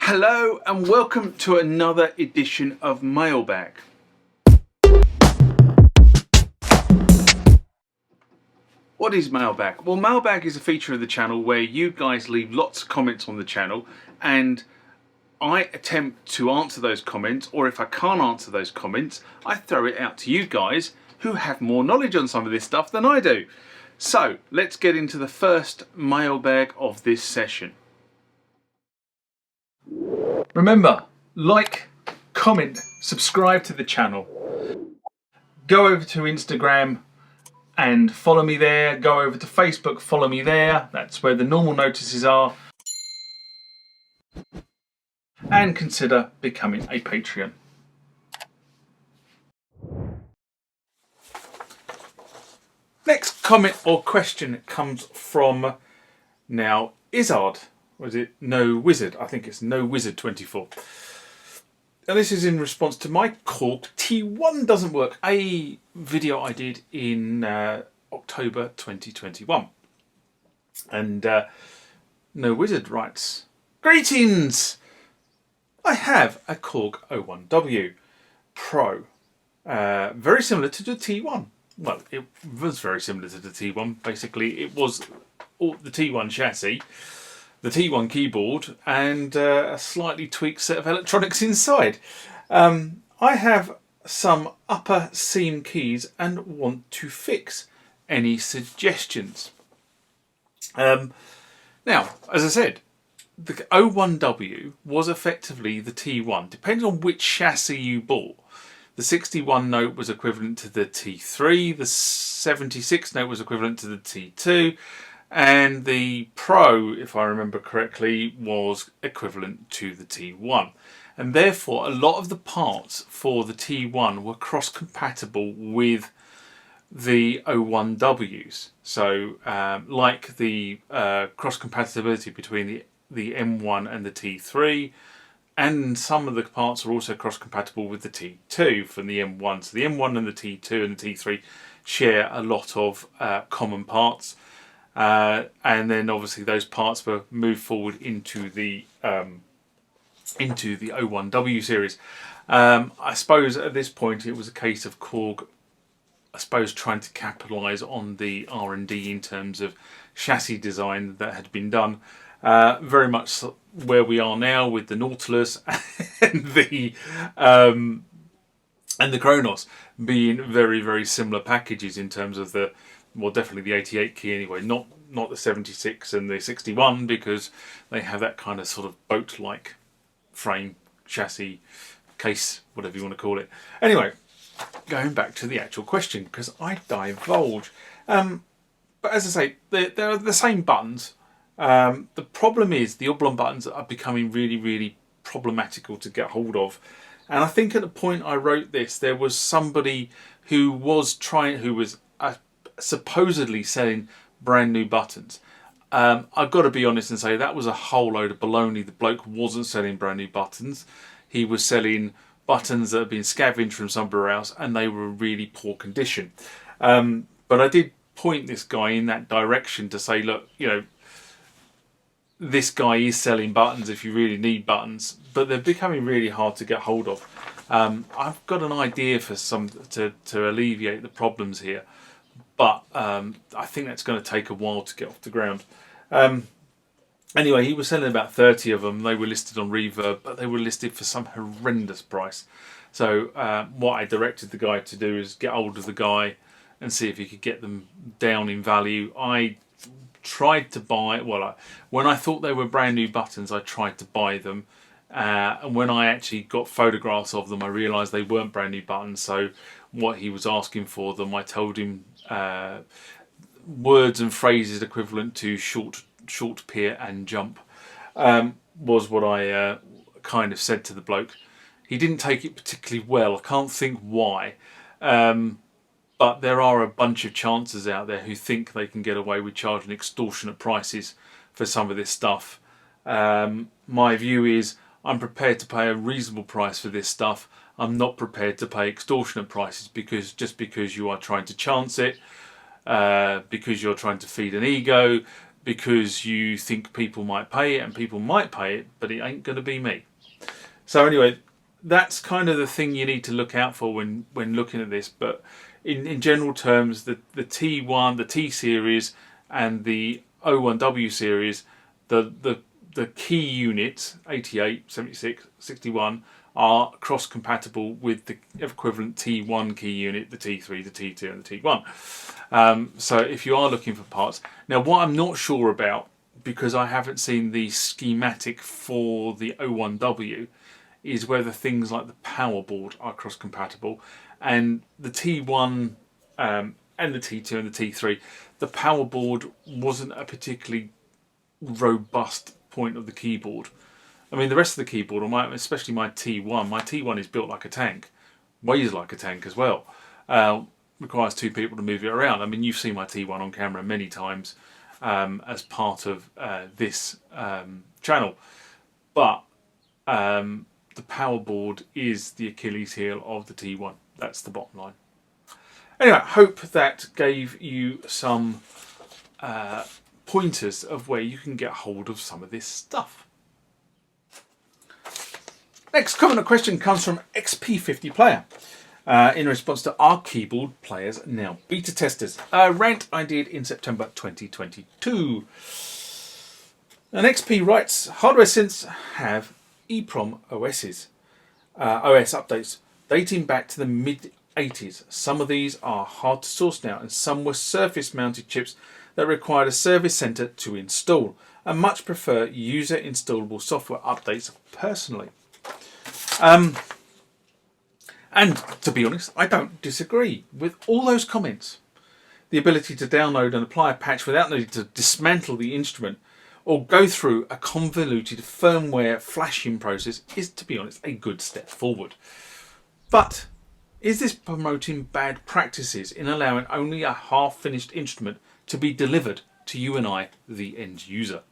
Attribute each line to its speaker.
Speaker 1: Hello and welcome to another edition of Mailbag. What is Mailbag? Well, Mailbag is a feature of the channel where you guys leave lots of comments on the channel and I attempt to answer those comments, or if I can't answer those comments, I throw it out to you guys who have more knowledge on some of this stuff than I do. So let's get into the first mailbag of this session. Remember, like, comment, subscribe to the channel. Go over to Instagram and follow me there. Go over to Facebook, follow me there. That's where the normal notices are. And consider becoming a Patreon. Next comment or question comes from now Izzard. Or is it No Wizard? I think it's No Wizard 24. And this is in response to my Korg T1 doesn't work, a video I did in October 2021. And No Wizard writes, "Greetings! I have a Korg 01W Pro, very similar to the T1. Well, it was very similar to the T1. Basically, it was the T1 chassis, the T1 keyboard, and a slightly tweaked set of electronics inside. I have some upper seam keys and want to fix. Any suggestions?" Now, as I said, the 01W was effectively the T1. Depends on which chassis you bought. The 61 note was equivalent to the T3, the 76 note was equivalent to the T2, and the Pro, if I remember correctly, was equivalent to the T1. And therefore, a lot of the parts for the T1 were cross-compatible with the 01Ws. So, like the cross-compatibility between the M1 and the T3, and some of the parts are also cross-compatible with the T2 from the M1. So the M1 and the T2 and the T3 share a lot of common parts. And then obviously those parts were moved forward into the 01W series. I suppose at this point it was a case of Korg, I suppose, trying to capitalise on the R&D in terms of chassis design that had been done. Very much where we are now with the Nautilus and the Kronos being very, very similar packages in terms of the, well, definitely the 88 key anyway, not the 76 and the 61, because they have that kind of sort of boat-like frame, chassis, case, whatever you want to call it. Anyway, going back to the actual question, because I divulge. But as I say, they're the same buttons. The problem is the oblong buttons are becoming really, really problematical to get hold of. And I think at the point I wrote this, there was somebody who was supposedly selling brand new buttons. I've got to be honest and say that was a whole load of baloney. The bloke wasn't selling brand new buttons. He was selling buttons that had been scavenged from somewhere else, and they were in really poor condition. But I did point this guy in that direction to say, look, you know, this guy is selling buttons if you really need buttons, but they're becoming really hard to get hold of. I've got an idea for to alleviate the problems here, but I think that's going to take a while to get off the ground. Anyway, he was selling about 30 of them. They were listed on Reverb, but they were listed for some horrendous price. So what I directed the guy to do is get hold of the guy and see if he could get them down in value. I tried to buy, when I thought they were brand new buttons, I tried to buy them. And when I actually got photographs of them, I realised they weren't brand new buttons. So what he was asking for them, I told him words and phrases equivalent to short, peer and jump, was what I kind of said to the bloke. He didn't take it particularly well. I can't think why. But there are a bunch of chancers out there who think they can get away with charging extortionate prices for some of this stuff. My view is I'm prepared to pay a reasonable price for this stuff. I'm not prepared to pay extortionate prices because you are trying to chance it, because you're trying to feed an ego, because you think people might pay it, and people might pay it, but it ain't going to be me. So anyway, that's kind of the thing you need to look out for when looking at this. But in general terms, the T1, the T-Series, and the O1W series, the key units, 88, 76, 61, are cross-compatible with the equivalent T1 key unit, the T3, the T2 and the T1. So if you are looking for parts. Now what I'm not sure about, because I haven't seen the schematic for the O1W, is whether things like the power board are cross-compatible. And the T1 and the T2 and the T3, the power board wasn't a particularly robust point of the keyboard. I mean, the rest of the keyboard, or especially my T1 is built like a tank, weighs like a tank as well. Requires two people to move it around. I mean, you've seen my T1 on camera many times as part of this channel. But the power board is the Achilles heel of the T1. That's the bottom line. Anyway, hope that gave you some pointers of where you can get hold of some of this stuff. Next comment or question comes from XP50 Player in response to our keyboard players now beta testers. A rant I did in September 2022. And XP writes, hardware synths have EPROM OS updates dating back to the mid-80s. Some of these are hard to source now, and some were surface-mounted chips that required a service centre to install. I much prefer user-installable software updates personally. And to be honest, I don't disagree with all those comments. The ability to download and apply a patch without needing to dismantle the instrument or go through a convoluted firmware flashing process is, to be honest, a good step forward. But is this promoting bad practices in allowing only a half-finished instrument to be delivered to you and I, the end user?